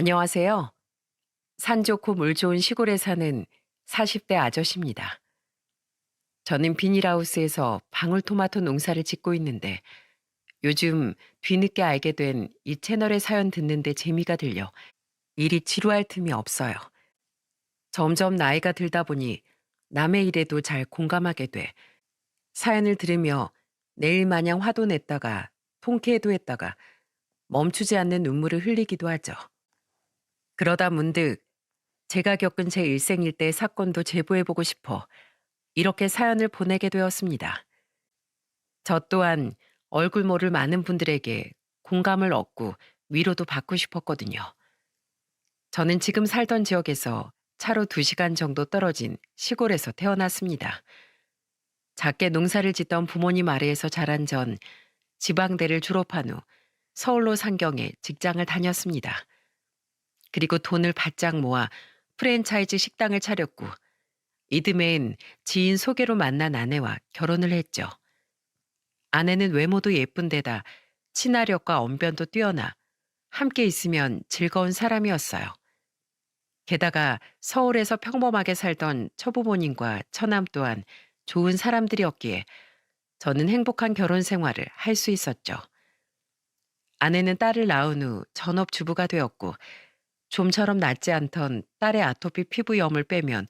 안녕하세요. 산 좋고 물 좋은 시골에 사는 40대 아저씨입니다. 저는 비닐하우스에서 방울토마토 농사를 짓고 있는데 요즘 뒤늦게 알게 된 이 채널의 사연 듣는데 재미가 들려 일이 지루할 틈이 없어요. 점점 나이가 들다 보니 남의 일에도 잘 공감하게 돼 사연을 들으며 내일 마냥 화도 냈다가 통쾌해도 했다가 멈추지 않는 눈물을 흘리기도 하죠. 그러다 문득 제가 겪은 제 일생 일대의 사건도 제보해보고 싶어 이렇게 사연을 보내게 되었습니다. 저 또한 얼굴 모를 많은 분들에게 공감을 얻고 위로도 받고 싶었거든요. 저는 지금 살던 지역에서 차로 2시간 정도 떨어진 시골에서 태어났습니다. 작게 농사를 짓던 부모님 아래에서 자란 전 지방대를 졸업한 후 서울로 상경해 직장을 다녔습니다. 그리고 돈을 바짝 모아 프랜차이즈 식당을 차렸고 이듬해엔 지인 소개로 만난 아내와 결혼을 했죠. 아내는 외모도 예쁜 데다 친화력과 언변도 뛰어나 함께 있으면 즐거운 사람이었어요. 게다가 서울에서 평범하게 살던 처부모님과 처남 또한 좋은 사람들이었기에 저는 행복한 결혼 생활을 할 수 있었죠. 아내는 딸을 낳은 후 전업주부가 되었고 좀처럼 낫지 않던 딸의 아토피 피부염을 빼면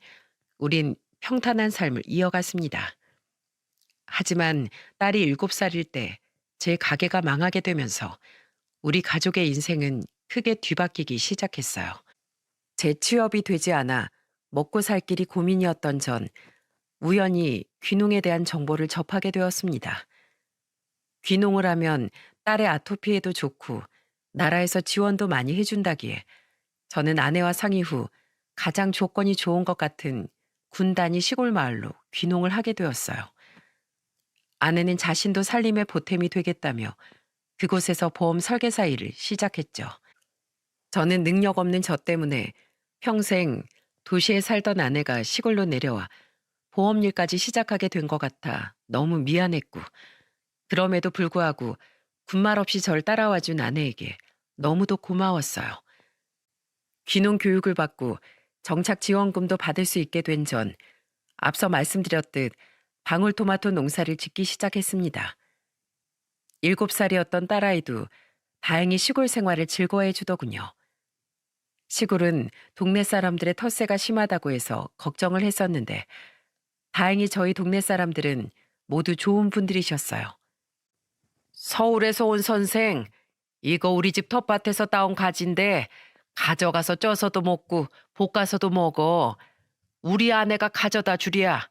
우린 평탄한 삶을 이어갔습니다. 하지만 딸이 7살일 때 제 가게가 망하게 되면서 우리 가족의 인생은 크게 뒤바뀌기 시작했어요. 제 취업이 되지 않아 먹고 살 길이 고민이었던 전 우연히 귀농에 대한 정보를 접하게 되었습니다. 귀농을 하면 딸의 아토피에도 좋고 나라에서 지원도 많이 해준다기에 저는 아내와 상의 후 가장 조건이 좋은 것 같은 군 단위 시골 마을로 귀농을 하게 되었어요. 아내는 자신도 살림의 보탬이 되겠다며 그곳에서 보험 설계사 일을 시작했죠. 저는 능력 없는 저 때문에 평생 도시에 살던 아내가 시골로 내려와 보험 일까지 시작하게 된 것 같아 너무 미안했고 그럼에도 불구하고 군말 없이 절 따라와 준 아내에게 너무도 고마웠어요. 귀농 교육을 받고 정착 지원금도 받을 수 있게 된 전 앞서 말씀드렸듯 방울토마토 농사를 짓기 시작했습니다. 7살이었던 딸아이도 다행히 시골 생활을 즐거워해 주더군요. 시골은 동네 사람들의 텃세가 심하다고 해서 걱정을 했었는데 다행히 저희 동네 사람들은 모두 좋은 분들이셨어요. 서울에서 온 선생, 이거 우리 집 텃밭에서 따온 가지인데 가져가서 쪄서도 먹고 볶아서도 먹어. 우리 아내가 가져다 주랴.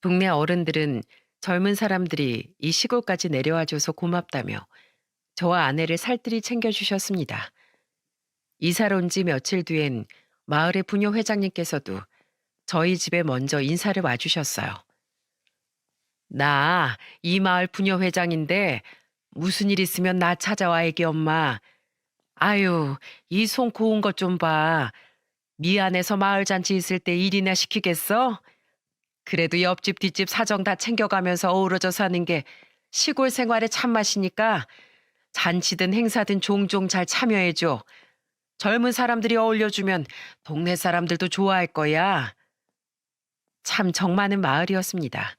동네 어른들은 젊은 사람들이 이 시골까지 내려와 줘서 고맙다며 저와 아내를 살뜰히 챙겨주셨습니다. 이사를 온 지 며칠 뒤엔 마을의 부녀 회장님께서도 저희 집에 먼저 인사를 와주셨어요. 나 이 마을 부녀 회장인데 무슨 일 있으면 나 찾아와 애기 엄마. 아유, 이 손 고운 것 좀 봐. 미안해서 마을 잔치 있을 때 일이나 시키겠어? 그래도 옆집 뒷집 사정 다 챙겨가면서 어우러져 사는 게 시골 생활의 참맛이니까 잔치든 행사든 종종 잘 참여해줘. 젊은 사람들이 어울려주면 동네 사람들도 좋아할 거야. 참 정 많은 마을이었습니다.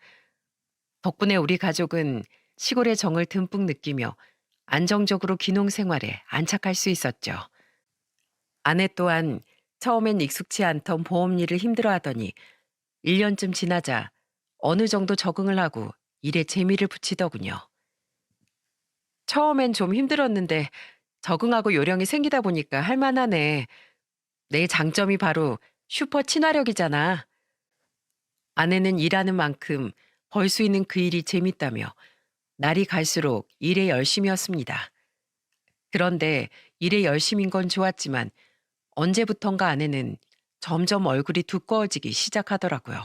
덕분에 우리 가족은 시골의 정을 듬뿍 느끼며 안정적으로 귀농 생활에 안착할 수 있었죠. 아내 또한 처음엔 익숙치 않던 보험 일을 힘들어하더니 1년쯤 지나자 어느 정도 적응을 하고 일에 재미를 붙이더군요. 처음엔 좀 힘들었는데 적응하고 요령이 생기다 보니까 할만하네. 내 장점이 바로 슈퍼 친화력이잖아. 아내는 일하는 만큼 벌 수 있는 그 일이 재밌다며 날이 갈수록 일에 열심이었습니다. 그런데 일에 열심인 건 좋았지만 언제부턴가 아내는 점점 얼굴이 두꺼워지기 시작하더라고요.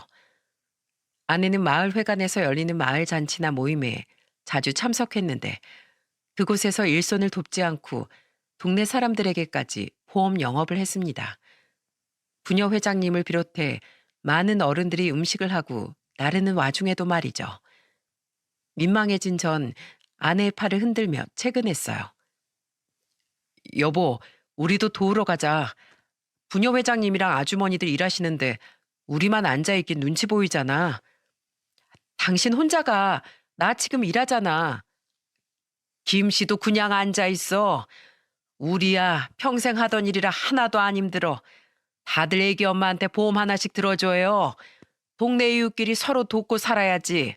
아내는 마을 회관에서 열리는 마을 잔치나 모임에 자주 참석했는데 그곳에서 일손을 돕지 않고 동네 사람들에게까지 보험 영업을 했습니다. 부녀 회장님을 비롯해 많은 어른들이 음식을 하고 나르는 와중에도 말이죠. 민망해진 전 아내의 팔을 흔들며 채근했어요. 여보, 우리도 도우러 가자. 부녀 회장님이랑 아주머니들 일하시는데 우리만 앉아있긴 눈치 보이잖아. 당신 혼자가. 나 지금 일하잖아. 김 씨도 그냥 앉아있어. 우리야 평생 하던 일이라 하나도 안 힘들어. 다들 애기 엄마한테 보험 하나씩 들어줘요. 동네 이웃끼리 서로 돕고 살아야지.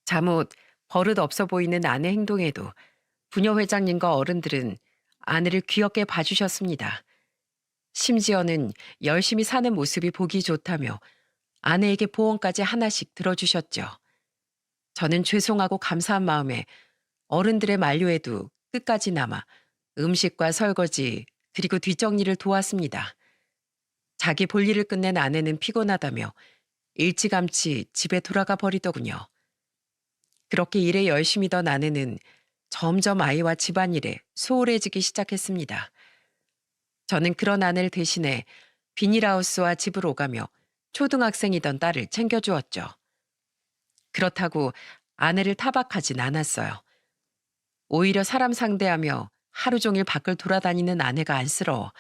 잠옷 버릇 없어 보이는 아내 행동에도 부녀 회장님과 어른들은 아내를 귀엽게 봐주셨습니다. 심지어는 열심히 사는 모습이 보기 좋다며 아내에게 보험까지 하나씩 들어주셨죠. 저는 죄송하고 감사한 마음에 어른들의 만류에도 끝까지 남아 음식과 설거지 그리고 뒷정리를 도왔습니다. 자기 볼일을 끝낸 아내는 피곤하다며 일찌감치 집에 돌아가 버리더군요. 그렇게 일에 열심히던 아내는 점점 아이와 집안일에 소홀해지기 시작했습니다. 저는 그런 아내를 대신해 비닐하우스와 집을 오가며 초등학생이던 딸을 챙겨주었죠. 그렇다고 아내를 타박하진 않았어요. 오히려 사람 상대하며 하루 종일 밖을 돌아다니는 아내가 안쓰러워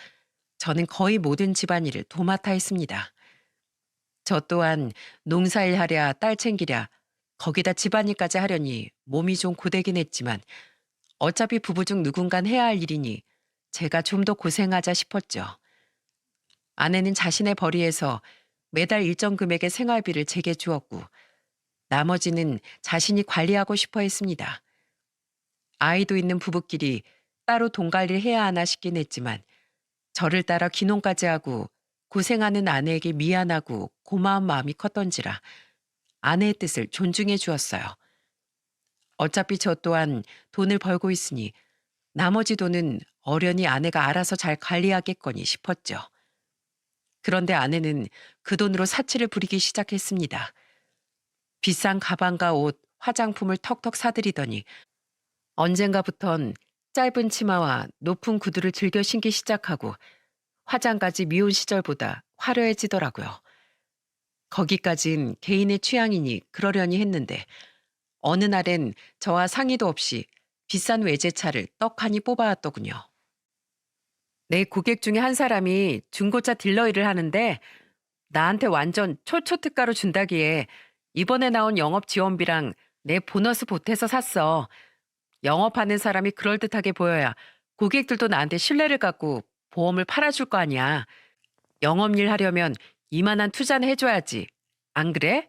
저는 거의 모든 집안일을 도맡아 했습니다. 저 또한 농사일 하랴 딸 챙기랴 거기다 집안일까지 하려니 몸이 좀 고되긴 했지만 어차피 부부 중 누군간 해야 할 일이니 제가 좀 더 고생하자 싶었죠. 아내는 자신의 벌이에서 매달 일정 금액의 생활비를 제게 주었고 나머지는 자신이 관리하고 싶어 했습니다. 아이도 있는 부부끼리 따로 돈 관리를 해야 하나 싶긴 했지만 저를 따라 귀농까지 하고 고생하는 아내에게 미안하고 고마운 마음이 컸던지라 아내의 뜻을 존중해 주었어요. 어차피 저 또한 돈을 벌고 있으니 나머지 돈은 어련히 아내가 알아서 잘 관리하겠거니 싶었죠. 그런데 아내는 그 돈으로 사치를 부리기 시작했습니다. 비싼 가방과 옷, 화장품을 턱턱 사들이더니 언젠가부턴 짧은 치마와 높은 구두를 즐겨 신기 시작하고 화장까지 미혼 시절보다 화려해지더라고요. 거기까진 개인의 취향이니 그러려니 했는데 어느 날엔 저와 상의도 없이 비싼 외제차를 떡하니 뽑아왔더군요. 내 고객 중에 한 사람이 중고차 딜러 일을 하는데 나한테 완전 초초특가로 준다기에 이번에 나온 영업 지원비랑 내 보너스 보태서 샀어. 영업하는 사람이 그럴듯하게 보여야 고객들도 나한테 신뢰를 갖고 보험을 팔아줄 거 아니야. 영업일 하려면 이만한 투자는 해줘야지. 안 그래?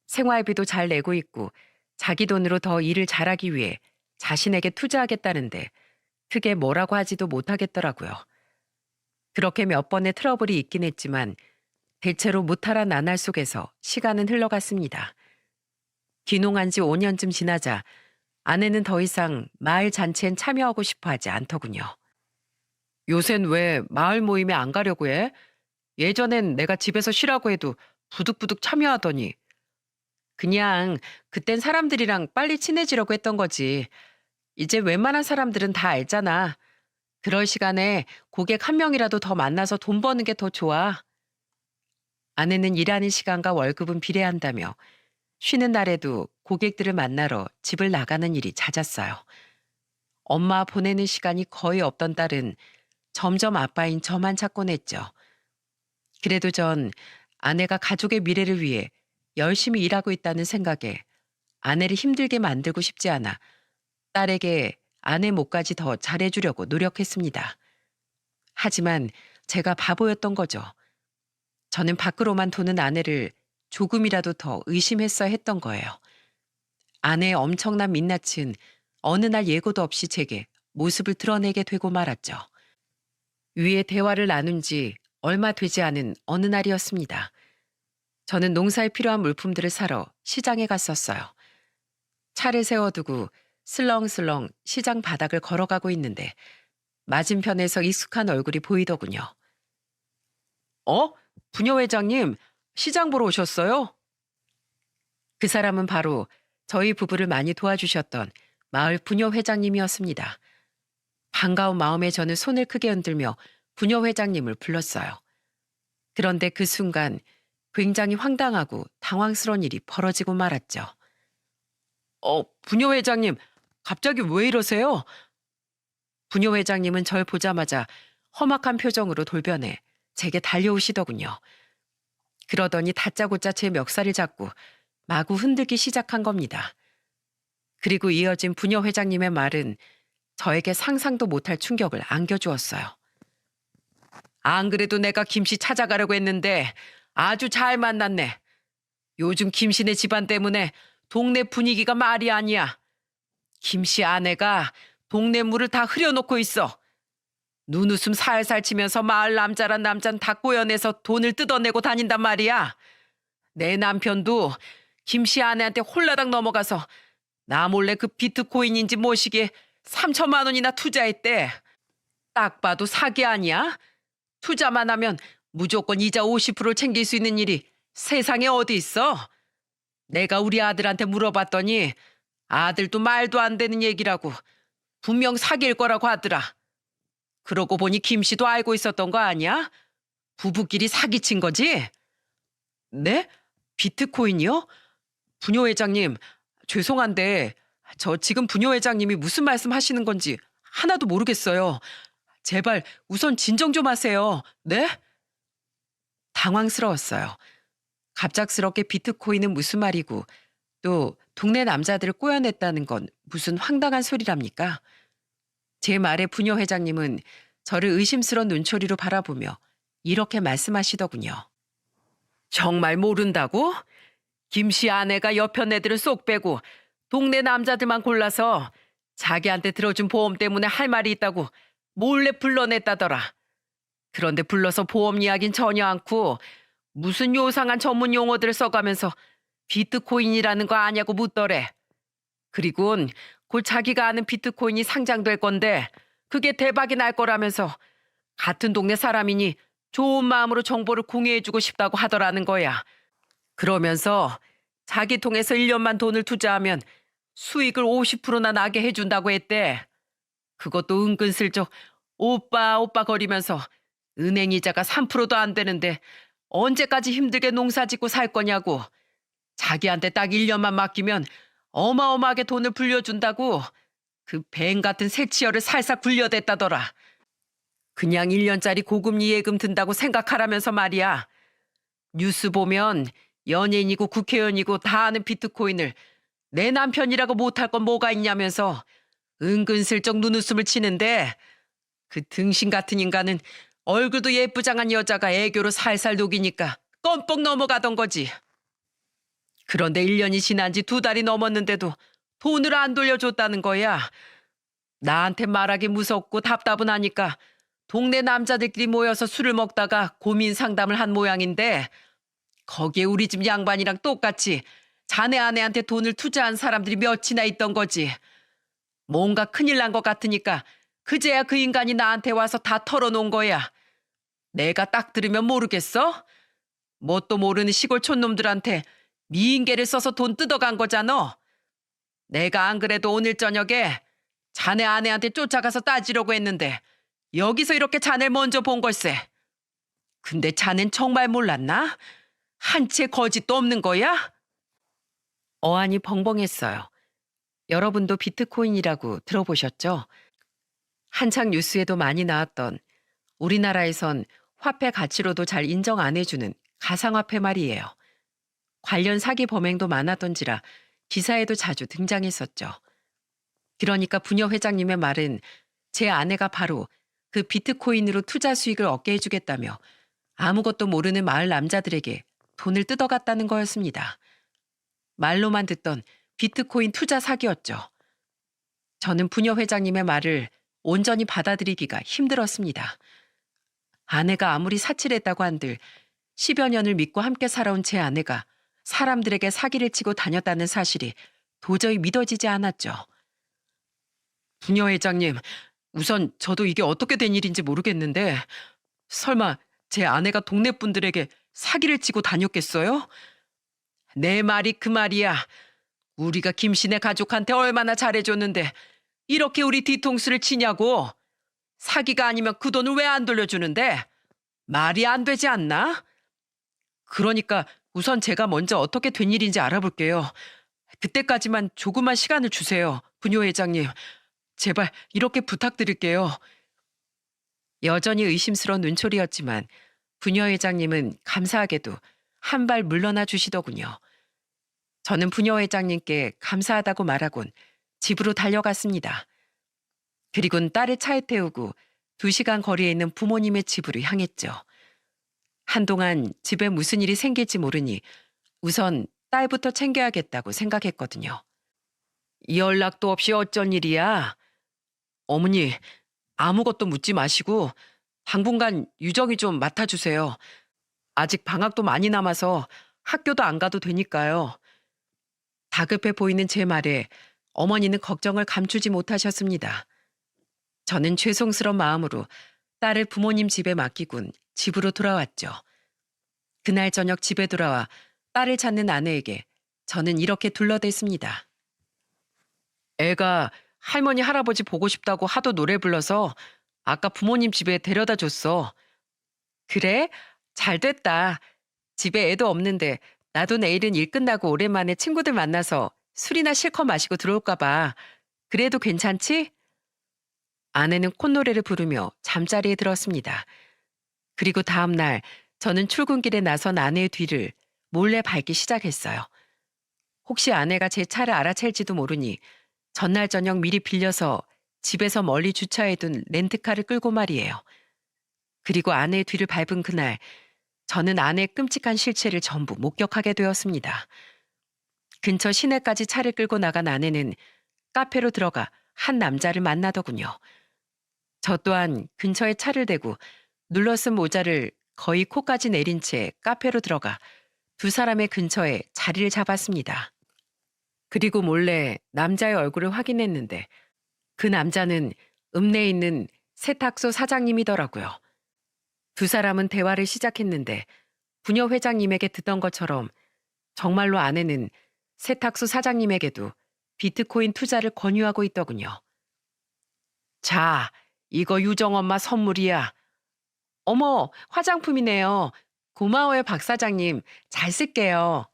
생활비도 잘 내고 있고 자기 돈으로 더 일을 잘하기 위해 자신에게 투자하겠다는데 크게 뭐라고 하지도 못하겠더라고요. 그렇게 몇 번의 트러블이 있긴 했지만 대체로 무탈한 나날 속에서 시간은 흘러갔습니다. 귀농한 지 5년쯤 지나자 아내는 더 이상 마을 잔치엔 참여하고 싶어 하지 않더군요. 요샌 왜 마을 모임에 안 가려고 해? 예전엔 내가 집에서 쉬라고 해도 부득부득 참여하더니. 그냥 그땐 사람들이랑 빨리 친해지려고 했던 거지. 이제 웬만한 사람들은 다 알잖아. 그럴 시간에 고객 한 명이라도 더 만나서 돈 버는 게 더 좋아. 아내는 일하는 시간과 월급은 비례한다며 쉬는 날에도 고객들을 만나러 집을 나가는 일이 잦았어요. 엄마 보내는 시간이 거의 없던 딸은 점점 아빠인 저만 찾곤 했죠. 그래도 전 아내가 가족의 미래를 위해 열심히 일하고 있다는 생각에 아내를 힘들게 만들고 싶지 않아 딸에게 아내 몫까지 더 잘해주려고 노력했습니다. 하지만 제가 바보였던 거죠. 저는 밖으로만 도는 아내를 조금이라도 더 의심했어야 했던 거예요. 아내의 엄청난 민낯은 어느 날 예고도 없이 제게 모습을 드러내게 되고 말았죠. 위에 대화를 나눈 지 얼마 되지 않은 어느 날이었습니다. 저는 농사에 필요한 물품들을 사러 시장에 갔었어요. 차를 세워두고 슬렁슬렁 시장 바닥을 걸어가고 있는데 맞은편에서 익숙한 얼굴이 보이더군요. 부녀 회장님, 시장 보러 오셨어요? 그 사람은 바로 저희 부부를 많이 도와주셨던 마을 부녀 회장님이었습니다. 반가운 마음에 저는 손을 크게 흔들며 부녀 회장님을 불렀어요. 그런데 그 순간 굉장히 황당하고 당황스러운 일이 벌어지고 말았죠. 부녀 회장님, 갑자기 왜 이러세요? 부녀 회장님은 절 보자마자 험악한 표정으로 돌변해 제게 달려오시더군요. 그러더니 다짜고짜 제 멱살을 잡고 마구 흔들기 시작한 겁니다. 그리고 이어진 부녀 회장님의 말은 저에게 상상도 못할 충격을 안겨주었어요. 안 그래도 내가 김씨 찾아가려고 했는데 아주 잘 만났네. 요즘 김씨네 집안 때문에 동네 분위기가 말이 아니야. 김씨 아내가 동네 물을 다 흐려놓고 있어. 눈웃음 살살 치면서 마을 남자란 남잔 다 꼬여내서 돈을 뜯어내고 다닌단 말이야. 내 남편도 김씨 아내한테 홀라당 넘어가서 나 몰래 그 비트코인인지 뭐시기에 3천만 원이나 투자했대. 딱 봐도 사기 아니야? 투자만 하면 무조건 이자 50% 챙길 수 있는 일이 세상에 어디 있어? 내가 우리 아들한테 물어봤더니 아들도 말도 안 되는 얘기라고 분명 사기일 거라고 하더라. 그러고 보니 김 씨도 알고 있었던 거 아니야? 부부끼리 사기친 거지? 네? 비트코인이요? 부녀 회장님, 죄송한데 저 지금 부녀 회장님이 무슨 말씀 하시는 건지 하나도 모르겠어요. 제발 우선 진정 좀 하세요. 네? 당황스러웠어요. 갑작스럽게 비트코인은 무슨 말이고 또 동네 남자들을 꼬여냈다는 건 무슨 황당한 소리랍니까? 제 말에 부녀 회장님은 저를 의심스러운 눈초리로 바라보며 이렇게 말씀하시더군요. 정말 모른다고? 김씨 아내가 옆편 애들은 쏙 빼고 동네 남자들만 골라서 자기한테 들어준 보험 때문에 할 말이 있다고 몰래 불러냈다더라. 그런데 불러서 보험 이야긴 전혀 않고 무슨 요상한 전문 용어들을 써가면서 비트코인이라는 거 아냐고 묻더래. 그리곤 곧 자기가 아는 비트코인이 상장될 건데 그게 대박이 날 거라면서 같은 동네 사람이니 좋은 마음으로 정보를 공유해주고 싶다고 하더라는 거야. 그러면서 자기 통해서 1년만 돈을 투자하면 수익을 50%나 나게 해준다고 했대. 그것도 은근슬쩍 오빠 오빠 거리면서 은행 이자가 3%도 안 되는데 언제까지 힘들게 농사 짓고 살 거냐고. 자기한테 딱 1년만 맡기면 어마어마하게 돈을 불려준다고 그 뱀 같은 새치열을 살살 굴려댔다더라. 그냥 1년짜리 고금리 예금 든다고 생각하라면서 말이야. 뉴스 보면 연예인이고 국회의원이고 다 아는 비트코인을 내 남편이라고 못할 건 뭐가 있냐면서 은근슬쩍 눈웃음을 치는데 그 등신 같은 인간은 얼굴도 예쁘장한 여자가 애교로 살살 녹이니까 껌뻑 넘어가던 거지. 그런데 1년이 지난 지 2달이 넘었는데도 돈을 안 돌려줬다는 거야. 나한테 말하기 무섭고 답답은 하니까 동네 남자들끼리 모여서 술을 먹다가 고민 상담을 한 모양인데 거기에 우리 집 양반이랑 똑같이 자네 아내한테 돈을 투자한 사람들이 몇이나 있던 거지. 뭔가 큰일 난 것 같으니까 그제야 그 인간이 나한테 와서 다 털어놓은 거야. 내가 딱 들으면 모르겠어? 뭣도 모르는 시골 촌놈들한테 미인계를 써서 돈 뜯어간 거잖아. 내가 안 그래도 오늘 저녁에 자네 아내한테 쫓아가서 따지려고 했는데 여기서 이렇게 자네를 먼저 본 걸세. 근데 자넨 정말 몰랐나? 한 채 거짓도 없는 거야? 어안이 벙벙했어요. 여러분도 비트코인이라고 들어보셨죠? 한창 뉴스에도 많이 나왔던 우리나라에선 화폐 가치로도 잘 인정 안 해주는 가상화폐 말이에요. 관련 사기 범행도 많았던지라 기사에도 자주 등장했었죠. 그러니까 부녀 회장님의 말은 제 아내가 바로 그 비트코인으로 투자 수익을 얻게 해주겠다며 아무것도 모르는 마을 남자들에게 돈을 뜯어갔다는 거였습니다. 말로만 듣던 비트코인 투자 사기였죠. 저는 부녀 회장님의 말을 온전히 받아들이기가 힘들었습니다. 아내가 아무리 사칠했다고 한들 10여 년을 믿고 함께 살아온 제 아내가 사람들에게 사기를 치고 다녔다는 사실이 도저히 믿어지지 않았죠. 부녀 회장님, 우선 저도 이게 어떻게 된 일인지 모르겠는데 설마 제 아내가 동네 분들에게 사기를 치고 다녔겠어요? 내 말이 그 말이야. 우리가 김씨네 가족한테 얼마나 잘해줬는데 이렇게 우리 뒤통수를 치냐고. 사기가 아니면 그 돈을 왜 안 돌려주는데? 말이 안 되지 않나? 그러니까 우선 제가 먼저 어떻게 된 일인지 알아볼게요. 그때까지만 조금만 시간을 주세요, 부녀 회장님. 제발 이렇게 부탁드릴게요. 여전히 의심스러운 눈초리였지만 부녀회장님은 감사하게도 한 발 물러나 주시더군요. 저는 부녀회장님께 감사하다고 말하곤 집으로 달려갔습니다. 그리곤 딸을 차에 태우고 2시간 거리에 있는 부모님의 집으로 향했죠. 한동안 집에 무슨 일이 생길지 모르니 우선 딸부터 챙겨야겠다고 생각했거든요. 연락도 없이 어쩐 일이야? 어머니, 아무것도 묻지 마시고 당분간 유정이 좀 맡아주세요. 아직 방학도 많이 남아서 학교도 안 가도 되니까요. 다급해 보이는 제 말에 어머니는 걱정을 감추지 못하셨습니다. 저는 죄송스러운 마음으로 딸을 부모님 집에 맡기곤 집으로 돌아왔죠. 그날 저녁 집에 돌아와 딸을 찾는 아내에게 저는 이렇게 둘러댔습니다. 애가 할머니 할아버지 보고 싶다고 하도 노래 불러서 아까 부모님 집에 데려다 줬어. 그래? 잘 됐다. 집에 애도 없는데 나도 내일은 일 끝나고 오랜만에 친구들 만나서 술이나 실컷 마시고 들어올까 봐. 그래도 괜찮지? 아내는 콧노래를 부르며 잠자리에 들었습니다. 그리고 다음 날 저는 출근길에 나선 아내의 뒤를 몰래 밟기 시작했어요. 혹시 아내가 제 차를 알아챌지도 모르니 전날 저녁 미리 빌려서 집에서 멀리 주차해둔 렌트카를 끌고 말이에요. 그리고 아내의 뒤를 밟은 그날 저는 아내의 끔찍한 실체를 전부 목격하게 되었습니다. 근처 시내까지 차를 끌고 나간 아내는 카페로 들어가 한 남자를 만나더군요. 저 또한 근처에 차를 대고 눌러쓴 모자를 거의 코까지 내린 채 카페로 들어가 2사람의 근처에 자리를 잡았습니다. 그리고 몰래 남자의 얼굴을 확인했는데 그 남자는 읍내에 있는 세탁소 사장님이더라고요. 2사람은 대화를 시작했는데 부녀 회장님에게 듣던 것처럼 정말로 아내는 세탁소 사장님에게도 비트코인 투자를 권유하고 있더군요. 자, 이거 유정 엄마 선물이야. 어머, 화장품이네요. 고마워요, 박 사장님. 잘 쓸게요.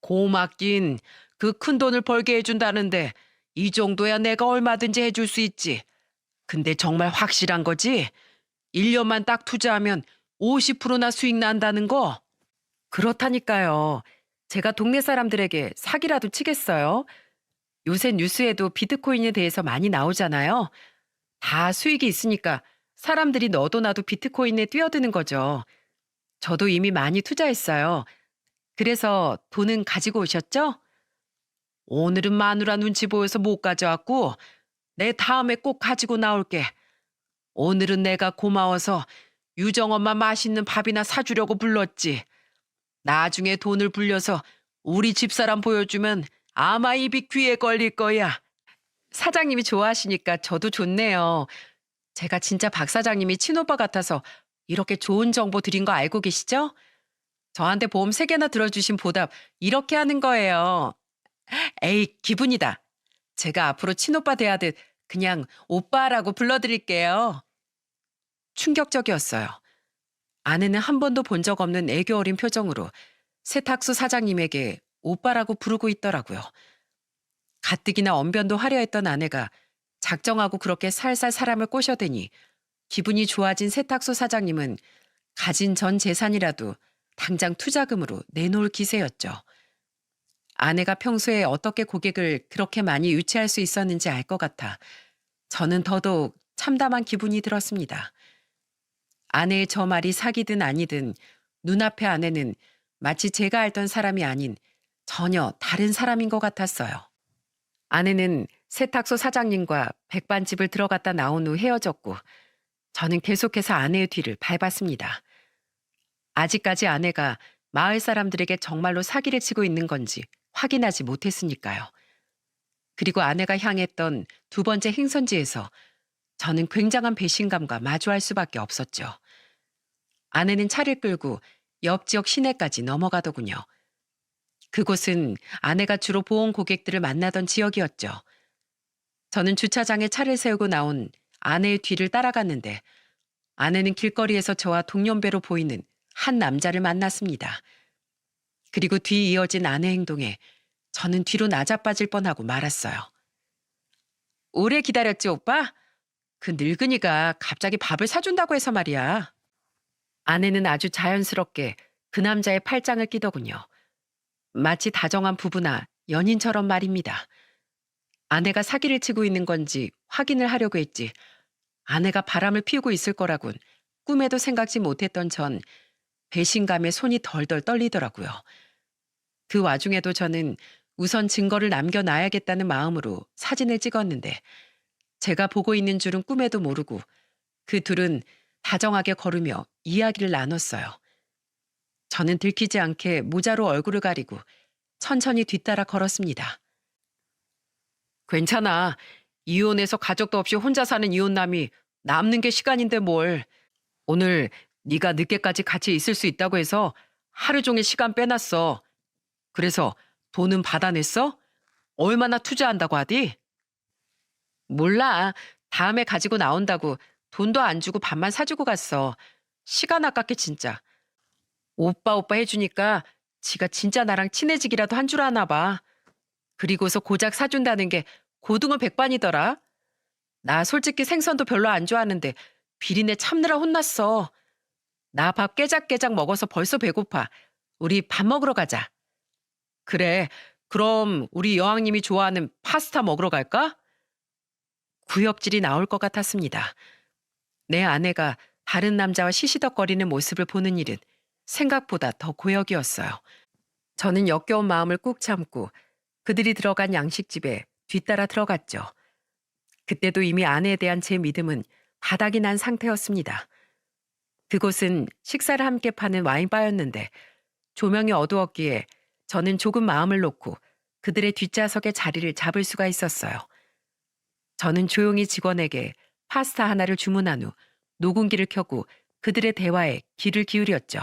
고맙긴. 그 큰 돈을 벌게 해준다는데 이 정도야 내가 얼마든지 해줄 수 있지. 근데 정말 확실한 거지? 1년만 딱 투자하면 50%나 수익 난다는 거? 그렇다니까요. 제가 동네 사람들에게 사기라도 치겠어요. 요새 뉴스에도 비트코인에 대해서 많이 나오잖아요. 다 수익이 있으니까 사람들이 너도 나도 비트코인에 뛰어드는 거죠. 저도 이미 많이 투자했어요. 그래서 돈은 가지고 오셨죠? 오늘은 마누라 눈치 보여서 못 가져왔고 내 다음에 꼭 가지고 나올게. 오늘은 내가 고마워서 유정 엄마 맛있는 밥이나 사주려고 불렀지. 나중에 돈을 불려서 우리 집사람 보여주면 아마 입이 귀에 걸릴 거야. 사장님이 좋아하시니까 저도 좋네요. 제가 진짜 박 사장님이 친오빠 같아서 이렇게 좋은 정보 드린 거 알고 계시죠? 저한테 보험 3개나 들어주신 보답 이렇게 하는 거예요. 에이, 기분이다. 제가 앞으로 친오빠 대하듯 그냥 오빠라고 불러드릴게요. 충격적이었어요. 아내는 한 번도 본 적 없는 애교 어린 표정으로 세탁소 사장님에게 오빠라고 부르고 있더라고요. 가뜩이나 언변도 화려했던 아내가 작정하고 그렇게 살살 사람을 꼬셔대니 기분이 좋아진 세탁소 사장님은 가진 전 재산이라도 당장 투자금으로 내놓을 기세였죠. 아내가 평소에 어떻게 고객을 그렇게 많이 유치할 수 있었는지 알 것 같아 저는 더더욱 참담한 기분이 들었습니다. 아내의 저 말이 사기든 아니든 눈앞의 아내는 마치 제가 알던 사람이 아닌 전혀 다른 사람인 것 같았어요. 아내는 세탁소 사장님과 백반집을 들어갔다 나온 후 헤어졌고 저는 계속해서 아내의 뒤를 밟았습니다. 아직까지 아내가 마을 사람들에게 정말로 사기를 치고 있는 건지 확인하지 못했으니까요. 그리고 아내가 향했던 2번째 행선지에서 저는 굉장한 배신감과 마주할 수밖에 없었죠. 아내는 차를 끌고 옆 지역 시내까지 넘어가더군요. 그곳은 아내가 주로 보온 고객들을 만나던 지역이었죠. 저는 주차장에 차를 세우고 나온 아내의 뒤를 따라갔는데 아내는 길거리에서 저와 동년배로 보이는 한 남자를 만났습니다. 그리고 뒤 이어진 아내 행동에 저는 뒤로 나자빠질 뻔하고 말았어요. 오래 기다렸지, 오빠? 그 늙은이가 갑자기 밥을 사준다고 해서 말이야. 아내는 아주 자연스럽게 그 남자의 팔짱을 끼더군요. 마치 다정한 부부나 연인처럼 말입니다. 아내가 사기를 치고 있는 건지 확인을 하려고 했지. 아내가 바람을 피우고 있을 거라곤 꿈에도 생각지 못했던 전 배신감에 손이 덜덜 떨리더라고요. 그 와중에도 저는 우선 증거를 남겨놔야겠다는 마음으로 사진을 찍었는데 제가 보고 있는 줄은 꿈에도 모르고 그 둘은 다정하게 걸으며 이야기를 나눴어요. 저는 들키지 않게 모자로 얼굴을 가리고 천천히 뒤따라 걸었습니다. 괜찮아. 이혼해서 가족도 없이 혼자 사는 이혼남이 남는 게 시간인데 뭘. 오늘 네가 늦게까지 같이 있을 수 있다고 해서 하루 종일 시간 빼놨어. 그래서 돈은 받아냈어? 얼마나 투자한다고 하디? 몰라. 다음에 가지고 나온다고 돈도 안 주고 밥만 사주고 갔어. 시간 아깝게 진짜. 오빠 오빠 해주니까 지가 진짜 나랑 친해지기라도 한 줄 아나 봐. 그리고서 고작 사준다는 게 고등어 백반이더라. 나 솔직히 생선도 별로 안 좋아하는데 비린내 참느라 혼났어. 나 밥 깨작깨작 먹어서 벌써 배고파. 우리 밥 먹으러 가자. 그래. 그럼 우리 여왕님이 좋아하는 파스타 먹으러 갈까? 구역질이 나올 것 같았습니다. 내 아내가 다른 남자와 시시덕거리는 모습을 보는 일은 생각보다 더 고역이었어요. 저는 역겨운 마음을 꾹 참고 그들이 들어간 양식집에 뒤따라 들어갔죠. 그때도 이미 아내에 대한 제 믿음은 바닥이 난 상태였습니다. 그곳은 식사를 함께 파는 와인바였는데 조명이 어두웠기에 저는 조금 마음을 놓고 그들의 뒷좌석에 자리를 잡을 수가 있었어요. 저는 조용히 직원에게 파스타 하나를 주문한 후 녹음기를 켜고 그들의 대화에 귀를 기울였죠.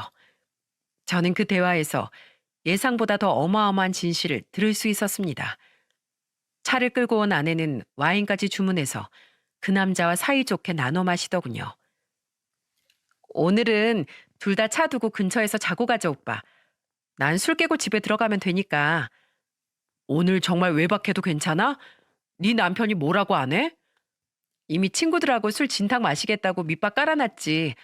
저는 그 대화에서 예상보다 더 어마어마한 진실을 들을 수 있었습니다. 차를 끌고 온 아내는 와인까지 주문해서 그 남자와 사이좋게 나눠 마시더군요. 오늘은 둘 다 차 두고 근처에서 자고 가자, 오빠. 난 술 깨고 집에 들어가면 되니까. 오늘 정말 외박해도 괜찮아? 네 남편이 뭐라고 안 해? 이미 친구들하고 술 진탕 마시겠다고 밑밥 깔아놨지.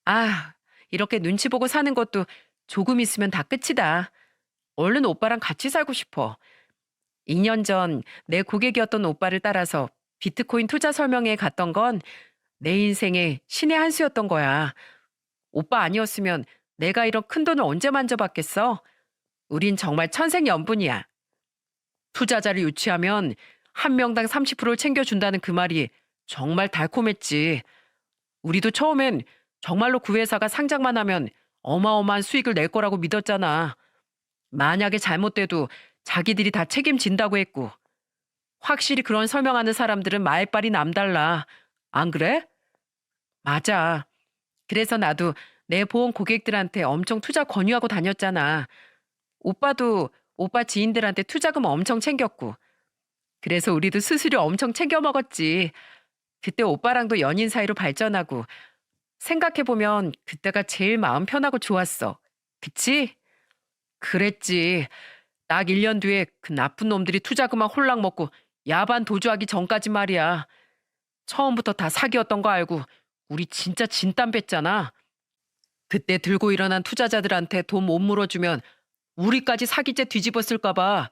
아, 이렇게 눈치 보고 사는 것도 조금 있으면 다 끝이다. 얼른 오빠랑 같이 살고 싶어. 2년 전 내 고객이었던 오빠를 따라서 비트코인 투자 설명회에 갔던 건 내 인생의 신의 한 수였던 거야. 오빠 아니었으면 내가 이런 큰 돈을 언제 만져봤겠어? 우린 정말 천생연분이야. 투자자를 유치하면 한 명당 30%를 챙겨준다는 그 말이 정말 달콤했지. 우리도 처음엔 정말로 그 회사가 상장만 하면 어마어마한 수익을 낼 거라고 믿었잖아. 만약에 잘못돼도 자기들이 다 책임진다고 했고. 확실히 그런 설명하는 사람들은 말빨이 남달라. 안 그래? 맞아. 그래서 나도 내 보험 고객들한테 엄청 투자 권유하고 다녔잖아. 오빠도 오빠 지인들한테 투자금 엄청 챙겼고. 그래서 우리도 수수료 엄청 챙겨 먹었지. 그때 오빠랑도 연인 사이로 발전하고. 생각해보면 그때가 제일 마음 편하고 좋았어. 그치? 그랬지. 딱 1년 뒤에 그 나쁜 놈들이 투자금만 홀랑 먹고 야반 도주하기 전까지 말이야. 처음부터 다 사기였던 거 알고 우리 진짜 진땀 뺐잖아. 그때 들고 일어난 투자자들한테 돈 못 물어주면 우리까지 사기죄 뒤집었을까 봐.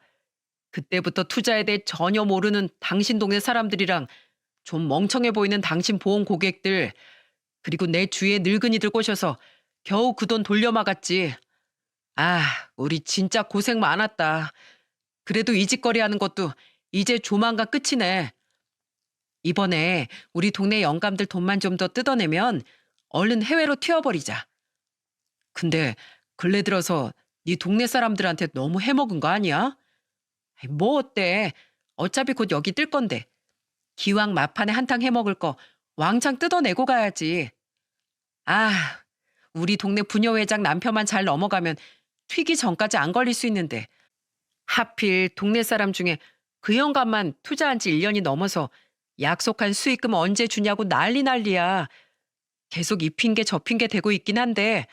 그때부터 투자에 대해 전혀 모르는 당신 동네 사람들이랑 좀 멍청해 보이는 당신 보험 고객들, 그리고 내 주위에 늙은이들 꼬셔서 겨우 그 돈 돌려막았지. 아, 우리 진짜 고생 많았다. 그래도 이 짓거리 하는 것도 이제 조만간 끝이네. 이번에 우리 동네 영감들 돈만 좀 더 뜯어내면 얼른 해외로 튀어버리자. 근데 근래 들어서 네 동네 사람들한테 너무 해먹은 거 아니야? 아이, 뭐 어때? 어차피 곧 여기 뜰 건데. 기왕 마판에 한탕 해먹을 거 왕창 뜯어내고 가야지. 아, 우리 동네 부녀회장 남편만 잘 넘어가면 튀기 전까지 안 걸릴 수 있는데. 하필 동네 사람 중에 그 영감만 투자한 지 1년이 넘어서 약속한 수익금 언제 주냐고 난리야. 계속 이 핑계 저 핑계 대고 있긴 한데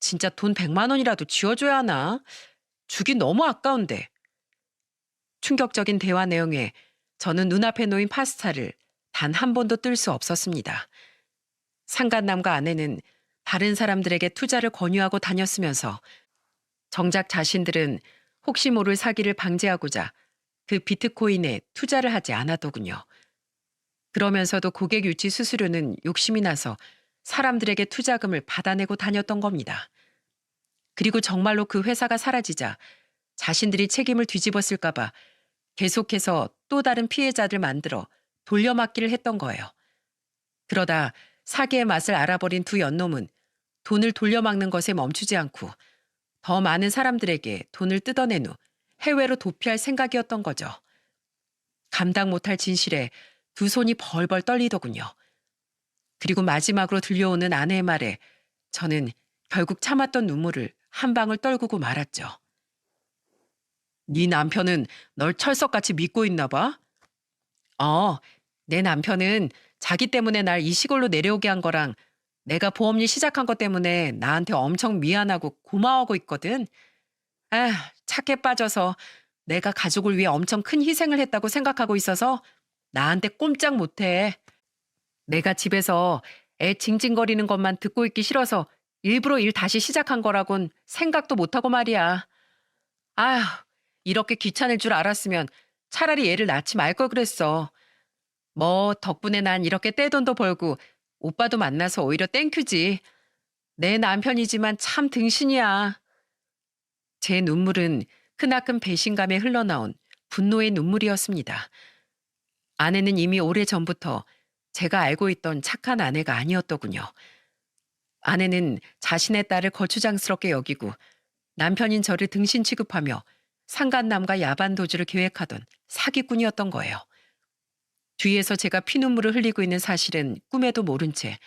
진짜 돈 100만 원이라도 쥐어줘야 하나? 주기 너무 아까운데. 충격적인 대화 내용에 저는 눈앞에 놓인 파스타를 단 한 번도 뜰 수 없었습니다. 상간남과 아내는 다른 사람들에게 투자를 권유하고 다녔으면서 정작 자신들은 혹시 모를 사기를 방지하고자 그 비트코인에 투자를 하지 않았더군요. 그러면서도 고객 유치 수수료는 욕심이 나서 사람들에게 투자금을 받아내고 다녔던 겁니다. 그리고 정말로 그 회사가 사라지자 자신들이 책임을 뒤집었을까봐 계속해서 또 다른 피해자들 만들어 돌려막기를 했던 거예요. 그러다 사기의 맛을 알아버린 두 연놈은 돈을 돌려막는 것에 멈추지 않고 더 많은 사람들에게 돈을 뜯어낸 후 해외로 도피할 생각이었던 거죠. 감당 못할 진실에 두 손이 벌벌 떨리더군요. 그리고 마지막으로 들려오는 아내의 말에 저는 결국 참았던 눈물을 한 방울 떨구고 말았죠. 네 남편은 널 철석같이 믿고 있나 봐? 내 남편은 자기 때문에 날 이 시골로 내려오게 한 거랑 내가 보험일 시작한 것 때문에 나한테 엄청 미안하고 고마워하고 있거든. 아, 착해 빠져서 내가 가족을 위해 엄청 큰 희생을 했다고 생각하고 있어서 나한테 꼼짝 못해. 내가 집에서 애 징징거리는 것만 듣고 있기 싫어서 일부러 일 다시 시작한 거라곤 생각도 못하고 말이야. 아휴, 이렇게 귀찮을 줄 알았으면 차라리 애를 낳지 말 걸 그랬어. 뭐 덕분에 난 이렇게 떼돈도 벌고 오빠도 만나서 오히려 땡큐지. 내 남편이지만 참 등신이야. 제 눈물은 크나큰 배신감에 흘러나온 분노의 눈물이었습니다. 아내는 이미 오래전부터 제가 알고 있던 착한 아내가 아니었더군요. 아내는 자신의 딸을 거추장스럽게 여기고 남편인 저를 등신 취급하며 상간남과 야반 도주를 계획하던 사기꾼이었던 거예요. 뒤에서 제가 피눈물을 흘리고 있는 사실은 꿈에도 모른 채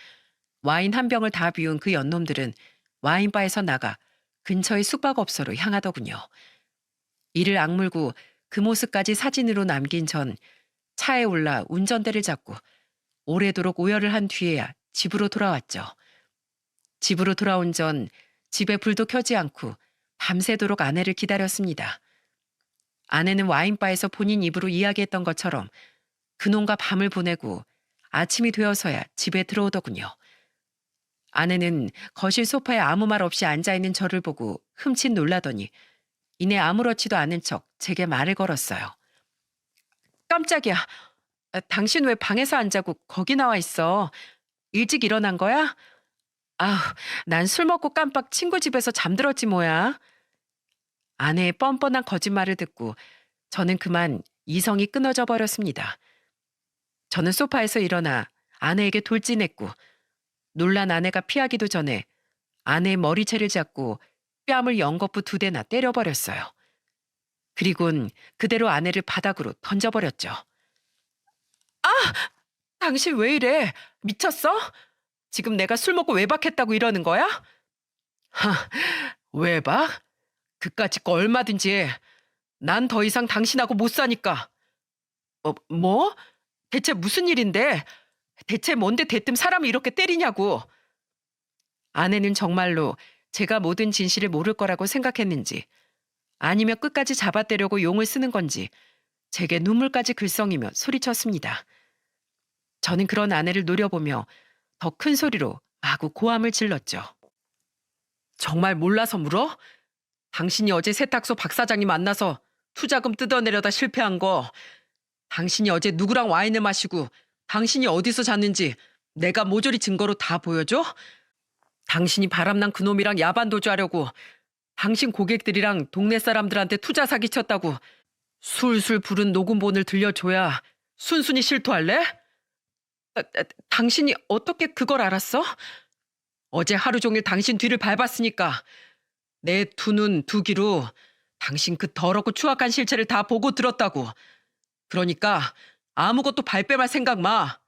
와인 한 병을 다 비운 그 연놈들은 와인바에서 나가 근처의 숙박업소로 향하더군요. 이를 악물고 그 모습까지 사진으로 남긴 전 차에 올라 운전대를 잡고 오래도록 오열을 한 뒤에야 집으로 돌아왔죠. 집으로 돌아온 전 집에 불도 켜지 않고 밤새도록 아내를 기다렸습니다. 아내는 와인바에서 본인 입으로 이야기했던 것처럼 그놈과 밤을 보내고 아침이 되어서야 집에 들어오더군요. 아내는 거실 소파에 아무 말 없이 앉아있는 저를 보고 흠칫 놀라더니 이내 아무렇지도 않은 척 제게 말을 걸었어요. 깜짝이야. 당신 왜 방에서 안 자고 거기 나와 있어? 일찍 일어난 거야? 아우, 난 술 먹고 깜빡 친구 집에서 잠들었지 뭐야. 아내의 뻔뻔한 거짓말을 듣고 저는 그만 이성이 끊어져 버렸습니다. 저는 소파에서 일어나 아내에게 돌진했고 놀란 아내가 피하기도 전에 아내의 머리채를 잡고 뺨을 연거푸 2대나 때려버렸어요. 그리곤 그대로 아내를 바닥으로 던져버렸죠. 당신 왜 이래? 미쳤어? 지금 내가 술 먹고 외박했다고 이러는 거야? 하, 외박? 그까짓 거 얼마든지 해. 난 더 이상 당신하고 못 사니까. 뭐? 대체 무슨 일인데? 대체 뭔데 대뜸 사람을 이렇게 때리냐고. 아내는 정말로 제가 모든 진실을 모를 거라고 생각했는지 아니면 끝까지 잡아떼려고 용을 쓰는 건지 제게 눈물까지 글썽이며 소리쳤습니다. 저는 그런 아내를 노려보며 더 큰 소리로 마구 고함을 질렀죠. 정말 몰라서 물어? 당신이 어제 세탁소 박 사장님 만나서 투자금 뜯어내려다 실패한 거, 당신이 어제 누구랑 와인을 마시고 당신이 어디서 잤는지 내가 모조리 증거로 다 보여줘? 당신이 바람난 그놈이랑 야반 도주하려고 당신 고객들이랑 동네 사람들한테 투자 사기쳤다고 술술 부른 녹음본을 들려줘야 순순히 실토할래? 당신이 어떻게 그걸 알았어? 어제 하루 종일 당신 뒤를 밟았으니까 내 두 눈 두 귀로 당신 그 더럽고 추악한 실체를 다 보고 들었다고. 그러니까 아무것도 발뺌할 생각 마.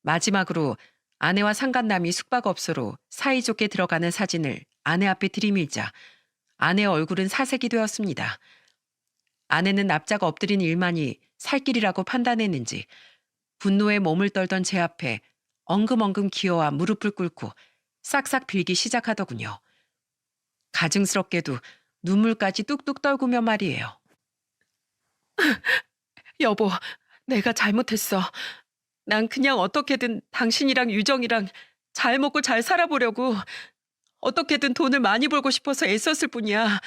마지막으로 아내와 상간남이 숙박업소로 사이좋게 들어가는 사진을 아내 앞에 들이밀자 아내의 얼굴은 사색이 되었습니다. 아내는 납작 엎드린 일만이 살 길이라고 판단했는지 분노에 몸을 떨던 제 앞에 엉금엉금 기어와 무릎을 꿇고 싹싹 빌기 시작하더군요. 가증스럽게도 눈물까지 뚝뚝 떨구며 말이에요. 여보, 내가 잘못했어. 난 그냥 어떻게든 당신이랑 유정이랑 잘 먹고 잘 살아보려고 어떻게든 돈을 많이 벌고 싶어서 애썼을 뿐이야.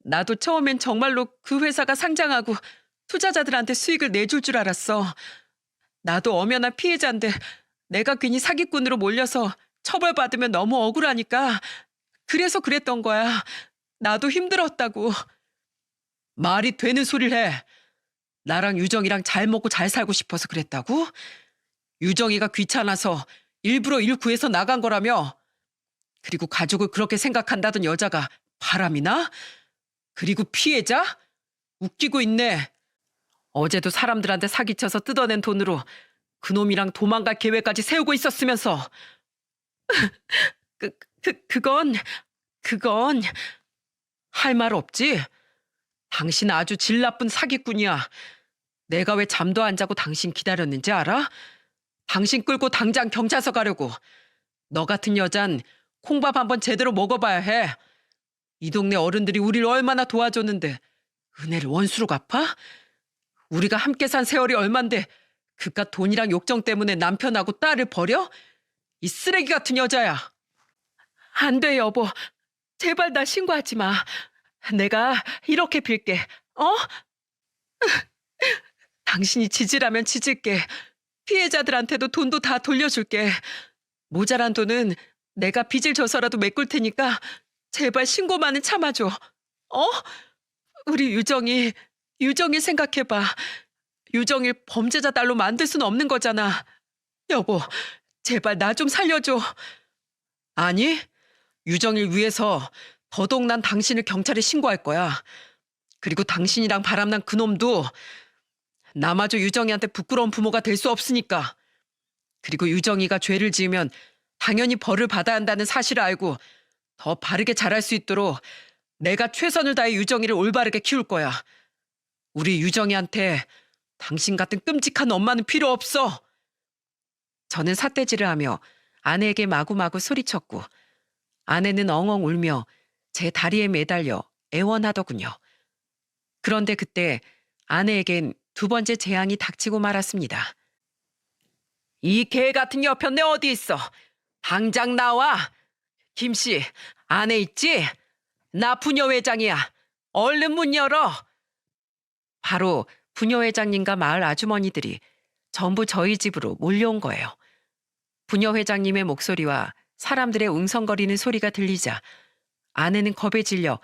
나도 처음엔 정말로 그 회사가 상장하고 투자자들한테 수익을 내줄 줄 알았어. 나도 엄연한 피해자인데 내가 괜히 사기꾼으로 몰려서 처벌받으면 너무 억울하니까 그래서 그랬던 거야. 나도 힘들었다고. 말이 되는 소리를 해. 나랑 유정이랑 잘 먹고 잘 살고 싶어서 그랬다고? 유정이가 귀찮아서 일부러 일 구해서 나간 거라며? 그리고 가족을 그렇게 생각한다던 여자가 바람이나? 그리고 피해자? 웃기고 있네. 어제도 사람들한테 사기쳐서 뜯어낸 돈으로 그놈이랑 도망갈 계획까지 세우고 있었으면서. 그건 할 말 없지? 당신 아주 질 나쁜 사기꾼이야. 내가 왜 잠도 안 자고 당신 기다렸는지 알아? 당신 끌고 당장 경찰서 가려고. 너 같은 여잔 콩밥 한번 제대로 먹어봐야 해. 이 동네 어른들이 우리를 얼마나 도와줬는데 은혜를 원수로 갚아? 우리가 함께 산 세월이 얼만데 그깟 돈이랑 욕정 때문에 남편하고 딸을 버려? 이 쓰레기 같은 여자야. 안 돼, 여보. 제발 나 신고하지 마. 내가 이렇게 빌게. 어? 당신이 지지라면 지질게. 피해자들한테도 돈도 다 돌려줄게. 모자란 돈은 내가 빚을 져서라도 메꿀 테니까 제발 신고만은 참아줘. 어? 우리 유정이 생각해봐. 유정일 범죄자 딸로 만들 수는 없는 거잖아. 여보, 제발 나 좀 살려줘. 아니, 유정일 위해서 더더욱 난 당신을 경찰에 신고할 거야. 그리고 당신이랑 바람난 그놈도 나마저 유정이한테 부끄러운 부모가 될 수 없으니까. 그리고 유정이가 죄를 지으면 당연히 벌을 받아야 한다는 사실을 알고 더 바르게 자랄 수 있도록 내가 최선을 다해 유정이를 올바르게 키울 거야. 우리 유정이한테 당신 같은 끔찍한 엄마는 필요 없어. 저는 삿대질을 하며 아내에게 마구마구 소리쳤고 아내는 엉엉 울며 제 다리에 매달려 애원하더군요. 그런데 그때 아내에겐 두 번째 재앙이 닥치고 말았습니다. 이 개 같은 여편네 어디 있어? 당장 나와. 김씨, 안에 있지? 나 부녀회장이야. 얼른 문 열어. 바로 부녀회장님과 마을 아주머니들이 전부 저희 집으로 몰려온 거예요. 부녀회장님의 목소리와 사람들의 웅성거리는 소리가 들리자 아내는 겁에 질려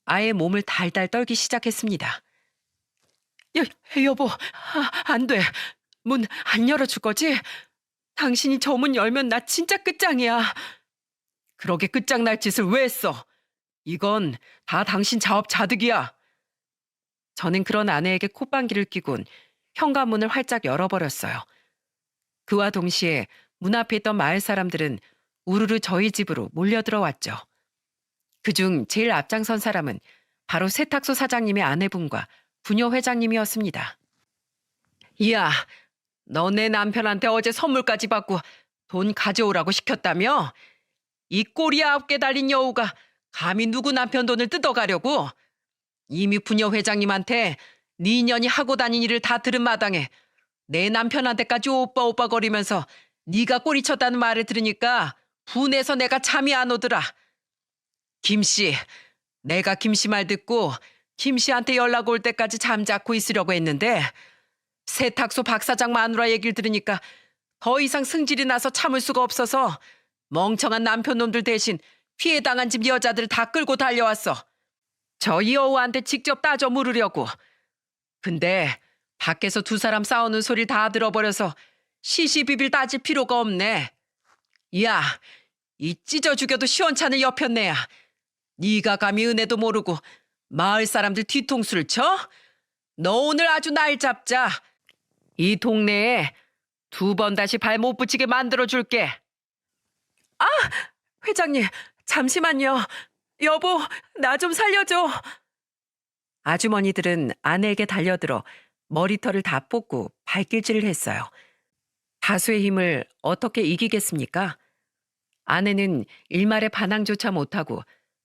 아예 몸을 달달 떨기 시작했습니다. 여보, 안 돼. 문 안 열어줄 거지? 당신이 저 문 열면 나 진짜 끝장이야. 그러게 끝장날 짓을 왜 했어? 이건 다 당신 자업자득이야. 저는 그런 아내에게 콧방귀를 뀌곤 현관문을 활짝 열어버렸어요. 그와 동시에 문 앞에 있던 마을 사람들은 우르르 저희 집으로 몰려들어왔죠. 그중 제일 앞장선 사람은 바로 세탁소 사장님의 아내분과 부녀 회장님이었습니다. 이야, 너네 남편한테 어제 선물까지 받고 돈 가져오라고 시켰다며? 이 꼬리 9개 달린 여우가 감히 누구 남편 돈을 뜯어가려고? 이미 부녀 회장님한테 네 년이 하고 다닌 일을 다 들은 마당에 내 남편한테까지 오빠 거리면서 네가 꼬리쳤다는 말을 들으니까 분해서 내가 잠이 안 오더라. 김씨, 내가 김씨 말 듣고 김씨한테 연락 올 때까지 잠자코 있으려고 했는데 세탁소 박 사장 마누라 얘기를 들으니까 더 이상 승질이 나서 참을 수가 없어서 멍청한 남편 놈들 대신 피해당한 집 여자들 다 끌고 달려왔어. 저 여우한테 직접 따져 물으려고. 근데 밖에서 두 사람 싸우는 소리 다 들어버려서 시시비빌 따질 필요가 없네. 야, 이 찢어 죽여도 시원찮은 여편네야. 네가 감히 은혜도 모르고 마을 사람들 뒤통수를 쳐? 너 오늘 아주 날 잡자. 이 동네에 2번 다시 발 못 붙이게 만들어줄게. 아, 회장님, 잠시만요. 여보, 나 좀 살려줘. 아주머니들은 아내에게 달려들어 머리털을 다 뽑고 발길질을 했어요. 다수의 힘을 어떻게 이기겠습니까? 아내는 일말의 반항조차 못하고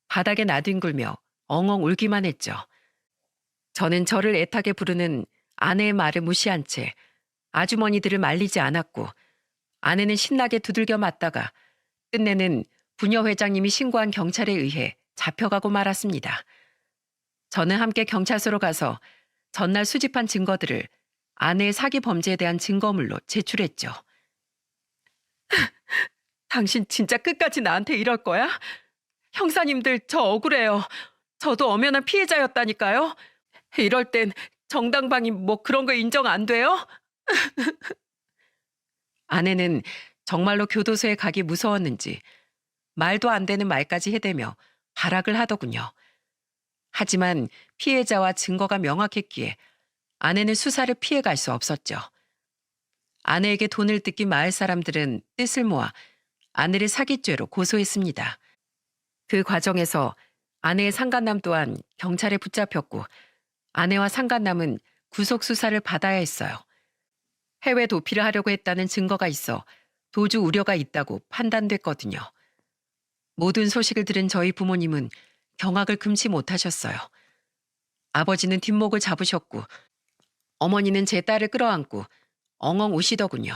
바닥에 나뒹굴며 엉엉 울기만 했죠. 저는 저를 애타게 부르는 아내의 말을 무시한 채 아주머니들을 말리지 않았고 아내는 신나게 두들겨 맞다가 끝내는 부녀 회장님이 신고한 경찰에 의해 잡혀가고 말았습니다. 저는 함께 경찰서로 가서 전날 수집한 증거들을 아내의 사기 범죄에 대한 증거물로 제출했죠. 당신 진짜 끝까지 나한테 이럴 거야? 형사님들 저 억울해요. 저도 엄연한 피해자였다니까요. 이럴 땐 정당방위 뭐 그런 거 인정 안 돼요? 아내는 정말로 교도소에 가기 무서웠는지 말도 안 되는 말까지 해대며 발악을 하더군요. 하지만 피해자와 증거가 명확했기에 아내는 수사를 피해갈 수 없었죠. 아내에게 돈을 뜯긴 마을 사람들은 뜻을 모아 아내를 사기죄로 고소했습니다. 그 과정에서 아내의 상간남 또한 경찰에 붙잡혔고 아내와 상간남은 구속 수사를 받아야 했어요. 해외 도피를 하려고 했다는 증거가 있어 도주 우려가 있다고 판단됐거든요. 모든 소식을 들은 저희 부모님은 경악을 금치 못하셨어요. 아버지는 뒷목을 잡으셨고 어머니는 제 딸을 끌어안고 엉엉 우시더군요.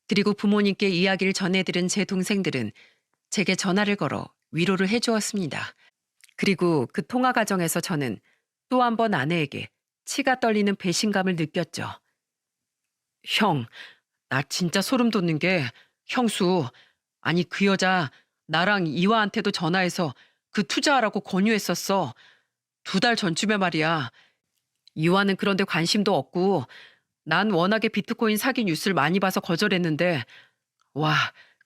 그리고 부모님께 이야기를 전해들은 제 동생들은 제게 전화를 걸어 위로를 해주었습니다. 그리고 그 통화 과정에서 저는 또 한 번 아내에게 치가 떨리는 배신감을 느꼈죠. 형, 나 진짜 소름 돋는 게 형수, 아니 그 여자 나랑 이화한테도 전화해서 그 투자하라고 권유했었어. 2달 전쯤에 말이야. 이화는 그런데 관심도 없고 난 워낙에 비트코인 사기 뉴스를 많이 봐서 거절했는데 와,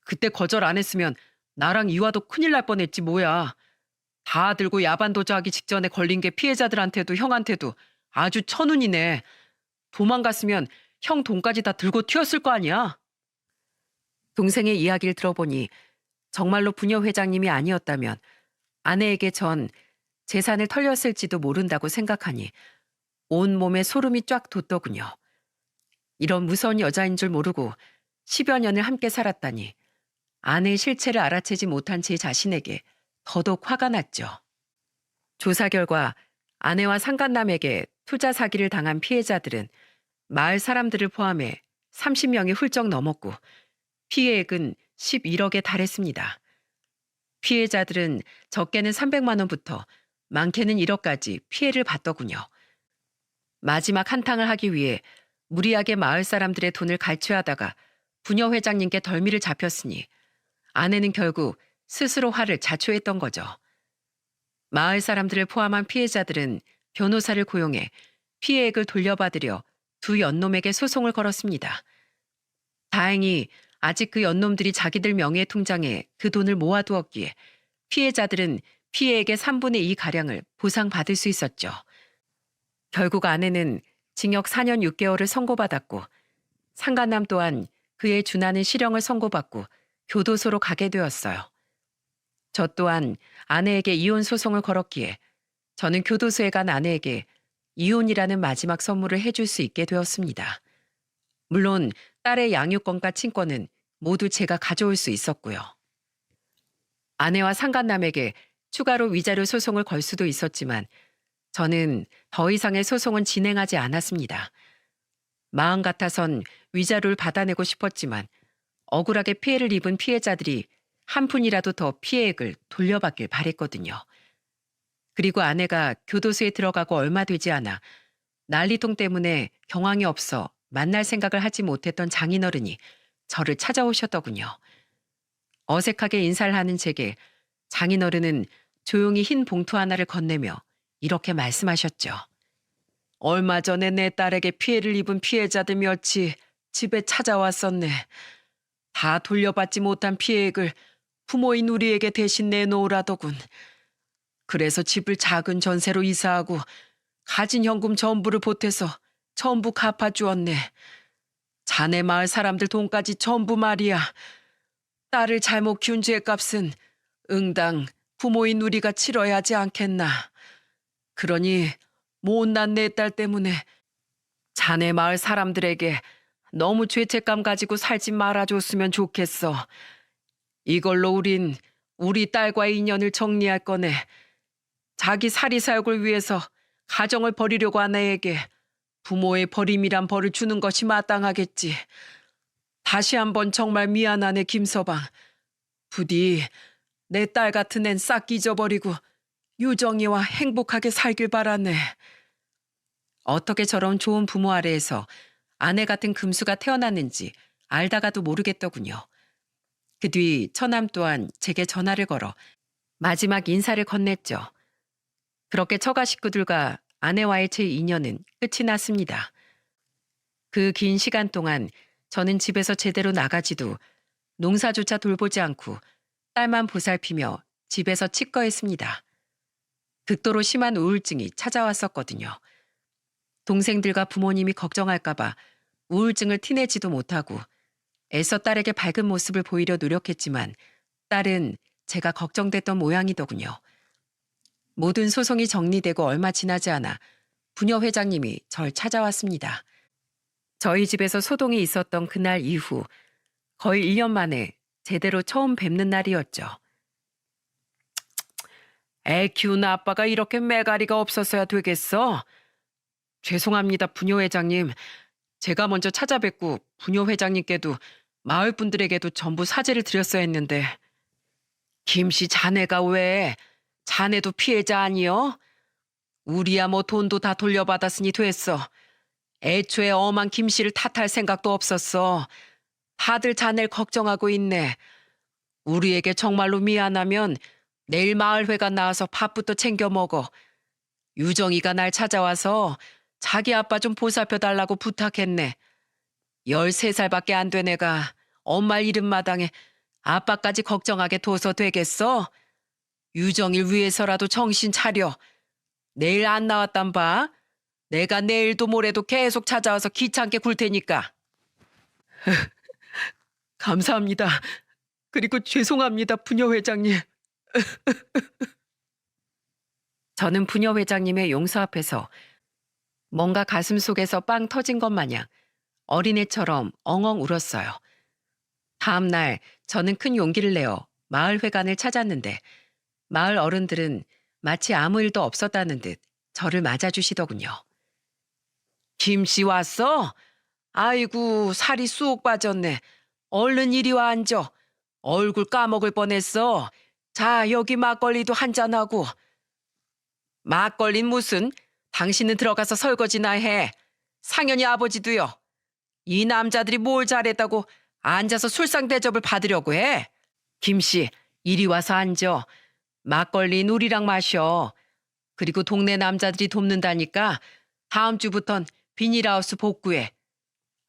그때 거절 안 했으면 나랑 이화도 큰일 날 뻔했지 뭐야. 다 들고 야반 도주하기 직전에 걸린 게 피해자들한테도 형한테도 아주 천운이네. 도망갔으면 형 돈까지 다 들고 튀었을 거 아니야. 동생의 이야기를 들어보니 정말로 부녀 회장님이 아니었다면 아내에게 전 재산을 털렸을지도 모른다고 생각하니 온몸에 소름이 쫙 돋더군요. 이런 무서운 여자인 줄 모르고 10여 년을 함께 살았다니 아내의 실체를 알아채지 못한 제 자신에게 더더욱 화가 났죠. 조사 결과 아내와 상간남에게 투자 사기를 당한 피해자들은 마을 사람들을 포함해 30명이 훌쩍 넘었고 피해액은 11억에 달했습니다. 피해자들은 적게는 300만 원부터 많게는 1억까지 피해를 봤더군요. 마지막 한탕을 하기 위해 무리하게 마을 사람들의 돈을 갈취하다가 부녀 회장님께 덜미를 잡혔으니 아내는 결국 스스로 화를 자초했던 거죠. 마을 사람들을 포함한 피해자들은 변호사를 고용해 피해액을 돌려받으려 두 연놈에게 소송을 걸었습니다. 다행히 아직 그 연놈들이 자기들 명의의 통장에 그 돈을 모아두었기에 피해자들은 피해액의 3분의 2가량을 보상받을 수 있었죠. 결국 아내는 징역 4년 6개월을 선고받았고 상간남 또한 그에 준하는 실형을 선고받고 교도소로 가게 되었어요. 저 또한 아내에게 이혼 소송을 걸었기에 저는 교도소에 간 아내에게 이혼이라는 마지막 선물을 해줄 수 있게 되었습니다. 물론 딸의 양육권과 친권은 모두 제가 가져올 수 있었고요. 아내와 상간남에게 추가로 위자료 소송을 걸 수도 있었지만 저는 더 이상의 소송은 진행하지 않았습니다. 마음 같아선 위자료를 받아내고 싶었지만 억울하게 피해를 입은 피해자들이 한 푼이라도 더 피해액을 돌려받길 바랬거든요. 그리고 아내가 교도소에 들어가고 얼마 되지 않아 난리통 때문에 경황이 없어 만날 생각을 하지 못했던 장인어른이 저를 찾아오셨더군요. 어색하게 인사를 하는 제게 장인어른은 조용히 흰 봉투 하나를 건네며 이렇게 말씀하셨죠. 얼마 전에 내 딸에게 피해를 입은 피해자들 몇이 집에 찾아왔었네. 다 돌려받지 못한 피해액을 부모인 우리에게 대신 내놓으라더군. 그래서 집을 작은 전세로 이사하고 가진 현금 전부를 보태서 전부 갚아주었네. 자네 마을 사람들 돈까지 전부 말이야. 딸을 잘못 키운 죄값은 응당 부모인 우리가 치러야 하지 않겠나. 그러니 못난 내 딸 때문에 자네 마을 사람들에게 너무 죄책감 가지고 살지 말아줬으면 좋겠어. 이걸로 우린 우리 딸과의 인연을 정리할 거네. 자기 사리사욕을 위해서 가정을 버리려고 한 애에게 부모의 버림이란 벌을 주는 것이 마땅하겠지. 다시 한번 정말 미안하네, 김서방. 부디 내 딸 같은 앤 싹 잊어버리고 유정이와 행복하게 살길 바라네. 어떻게 저런 좋은 부모 아래에서 아내 같은 금수가 태어났는지 알다가도 모르겠더군요. 그 뒤 처남 또한 제게 전화를 걸어 마지막 인사를 건넸죠. 그렇게 처가 식구들과 아내와의 제 인연은 끝이 났습니다. 그 긴 시간 동안 저는 집에서 제대로 나가지도 농사조차 돌보지 않고 딸만 보살피며 집에서 치과했습니다. 극도로 심한 우울증이 찾아왔었거든요. 동생들과 부모님이 걱정할까봐 우울증을 티내지도 못하고 애써 딸에게 밝은 모습을 보이려 노력했지만 딸은 제가 걱정됐던 모양이더군요. 모든 소송이 정리되고 얼마 지나지 않아 부녀 회장님이 절 찾아왔습니다. 저희 집에서 소동이 있었던 그날 이후 거의 1년 만에 제대로 처음 뵙는 날이었죠. 애 키우는 아빠가 이렇게 매가리가 없었어야 되겠어? 죄송합니다, 부녀 회장님. 제가 먼저 찾아뵙고 부녀 회장님께도 마을 분들에게도 전부 사죄를 드렸어야 했는데. 김씨 자네가 왜? 자네도 피해자 아니여? 우리야 뭐 돈도 다 돌려받았으니 됐어. 애초에 엄한 김씨를 탓할 생각도 없었어. 다들 자네를 걱정하고 있네. 우리에게 정말로 미안하면 내일 마을회관 나와서 밥부터 챙겨 먹어. 유정이가 날 찾아와서 자기 아빠 좀 보살펴 달라고 부탁했네. 13살밖에 안 된 애가 엄마 이름 마당에 아빠까지 걱정하게 둬서 되겠어? 유정일 위해서라도 정신 차려. 내일 안 나왔단 봐. 내가 내일도 모레도 계속 찾아와서 귀찮게 굴 테니까. 감사합니다. 그리고 죄송합니다, 부녀 회장님. 저는 부녀 회장님의 용서 앞에서 뭔가 가슴 속에서 빵 터진 것 마냥 어린애처럼 엉엉 울었어요. 다음 날 저는 큰 용기를 내어 마을 회관을 찾았는데 마을 어른들은 마치 아무 일도 없었다는 듯 저를 맞아주시더군요. 김씨 왔어? 아이고 살이 쑥 빠졌네. 얼른 이리 와 앉아. 얼굴 까먹을 뻔했어. 자 여기 막걸리도 한잔하고. 막걸린 무슨? 당신은 들어가서 설거지나 해. 상현이 아버지도요. 이 남자들이 뭘 잘했다고 앉아서 술상 대접을 받으려고 해. 김씨 이리 와서 앉아. 막걸린 우리랑 마셔. 그리고 동네 남자들이 돕는다니까 다음 주부턴 비닐하우스 복구해.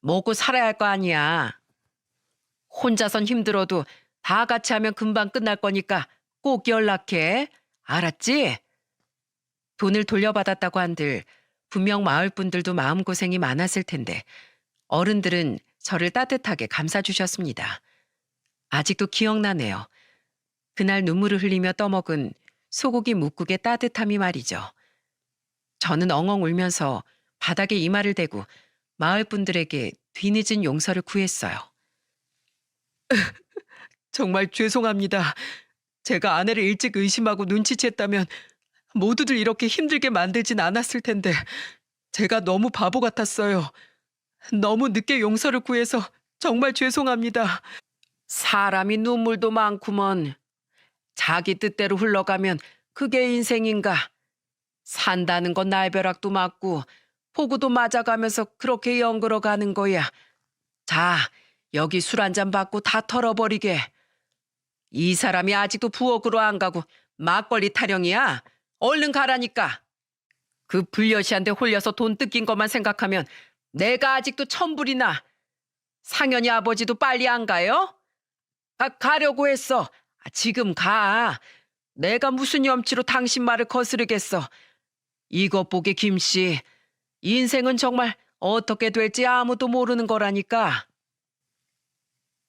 먹고 살아야 할 거 아니야. 혼자선 힘들어도 다 같이 하면 금방 끝날 거니까 꼭 연락해. 알았지? 돈을 돌려받았다고 한들 분명 마을 분들도 마음고생이 많았을 텐데 어른들은 저를 따뜻하게 감싸주셨습니다. 아직도 기억나네요. 그날 눈물을 흘리며 떠먹은 소고기 묵국의 따뜻함이 말이죠. 저는 엉엉 울면서 바닥에 이마를 대고 마을 분들에게 뒤늦은 용서를 구했어요. 정말 죄송합니다. 제가 아내를 일찍 의심하고 눈치챘다면 모두들 이렇게 힘들게 만들진 않았을 텐데 제가 너무 바보 같았어요. 너무 늦게 용서를 구해서 정말 죄송합니다. 사람이 눈물도 많구먼. 자기 뜻대로 흘러가면 그게 인생인가. 산다는 건 날벼락도 맞고 폭우도 맞아가면서 그렇게 연걸어 가는 거야. 자, 여기 술 한 잔 받고 다 털어버리게. 이 사람이 아직도 부엌으로 안 가고 막걸리 타령이야. 얼른 가라니까. 그 불려시한테 홀려서 돈 뜯긴 것만 생각하면 내가 아직도 천불이나. 상현이 아버지도 빨리 안 가요? 가려고 했어. 지금 가. 내가 무슨 염치로 당신 말을 거스르겠어. 이것 보게 김씨. 인생은 정말 어떻게 될지 아무도 모르는 거라니까.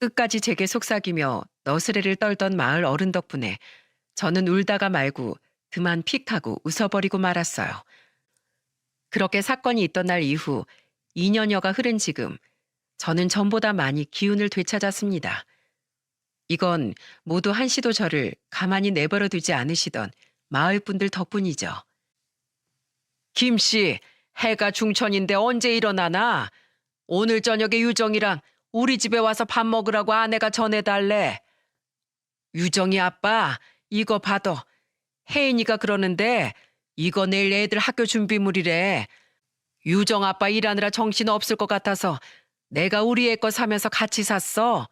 끝까지 제게 속삭이며 너스레를 떨던 마을 어른 덕분에 저는 울다가 말고 그만 픽하고 웃어버리고 말았어요. 그렇게 사건이 있던 날 이후 2년여가 흐른 지금 저는 전보다 많이 기운을 되찾았습니다. 이건 모두 한시도 저를 가만히 내버려 두지 않으시던 마을 분들 덕분이죠. 김씨, 해가 중천인데 언제 일어나나? 오늘 저녁에 유정이랑 우리 집에 와서 밥 먹으라고 아내가 전해달래. 유정이 아빠, 이거 받아. 혜인이가 그러는데 이거 내일 애들 학교 준비물이래. 유정 아빠 일하느라 정신 없을 것 같아서 내가 우리 애 거 사면서 같이 샀어.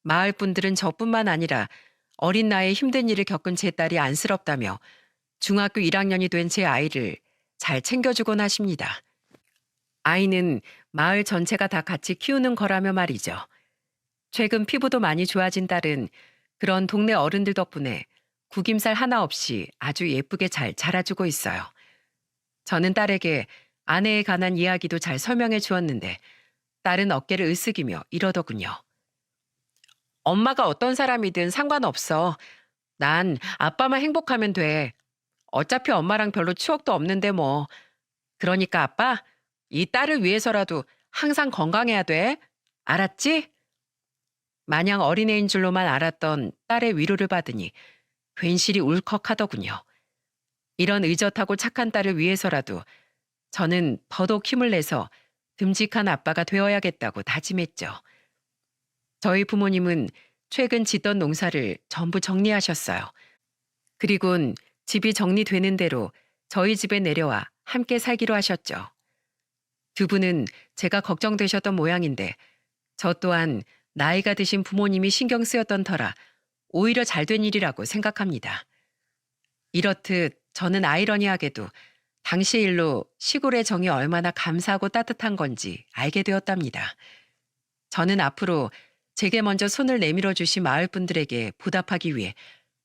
마을 분들은 저뿐만 아니라 어린 나이에 힘든 일을 겪은 제 딸이 안쓰럽다며 중학교 1학년이 된 제 아이를 잘 챙겨주곤 하십니다. 아이는 마을 전체가 다 같이 키우는 거라며 말이죠. 최근 피부도 많이 좋아진 딸은 그런 동네 어른들 덕분에 구김살 하나 없이 아주 예쁘게 잘 자라주고 있어요. 저는 딸에게 아내에 관한 이야기도 잘 설명해 주었는데 딸은 어깨를 으쓱이며 이러더군요. 엄마가 어떤 사람이든 상관없어. 난 아빠만 행복하면 돼. 어차피 엄마랑 별로 추억도 없는데 뭐. 그러니까 아빠, 이 딸을 위해서라도 항상 건강해야 돼. 알았지? 마냥 어린애인 줄로만 알았던 딸의 위로를 받으니 괜시리 울컥하더군요. 이런 의젓하고 착한 딸을 위해서라도 저는 더더욱 힘을 내서 듬직한 아빠가 되어야겠다고 다짐했죠. 저희 부모님은 최근 짓던 농사를 전부 정리하셨어요. 그리곤 집이 정리되는 대로 저희 집에 내려와 함께 살기로 하셨죠. 두 분은 제가 걱정되셨던 모양인데 저 또한 나이가 드신 부모님이 신경 쓰였던 터라 오히려 잘된 일이라고 생각합니다. 이렇듯 저는 아이러니하게도 당시의 일로 시골의 정이 얼마나 감사하고 따뜻한 건지 알게 되었답니다. 저는 앞으로 제게 먼저 손을 내밀어 주신 마을 분들에게 보답하기 위해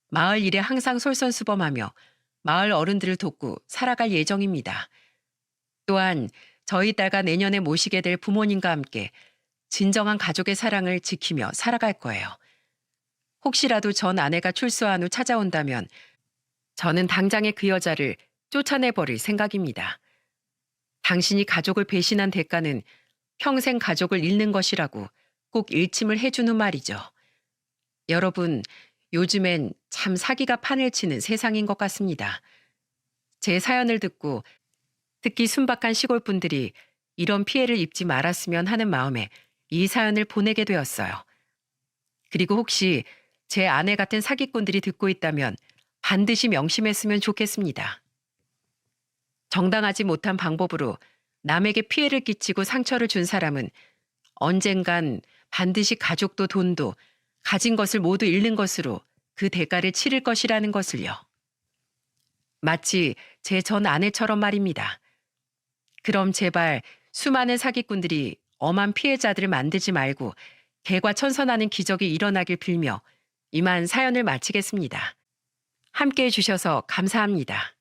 마을 일에 항상 솔선수범하며 마을 어른들을 돕고 살아갈 예정입니다. 또한 저희 딸과 내년에 모시게 될 부모님과 함께 진정한 가족의 사랑을 지키며 살아갈 거예요. 혹시라도 전 아내가 출소한 후 찾아온다면 저는 당장에 그 여자를 쫓아내버릴 생각입니다. 당신이 가족을 배신한 대가는 평생 가족을 잃는 것이라고 꼭 일침을 해준 후 말이죠. 여러분, 요즘엔 참 사기가 판을 치는 세상인 것 같습니다. 제 사연을 듣고 특히 순박한 시골 분들이 이런 피해를 입지 말았으면 하는 마음에 이 사연을 보내게 되었어요. 그리고 혹시 제 아내 같은 사기꾼들이 듣고 있다면 반드시 명심했으면 좋겠습니다. 정당하지 못한 방법으로 남에게 피해를 끼치고 상처를 준 사람은 언젠간 반드시 가족도 돈도 가진 것을 모두 잃는 것으로 그 대가를 치를 것이라는 것을요. 마치 제 전 아내처럼 말입니다. 그럼 제발 수많은 사기꾼들이 엄한 피해자들을 만들지 말고 개과천선하는 기적이 일어나길 빌며 이만 사연을 마치겠습니다. 함께해 주셔서 감사합니다.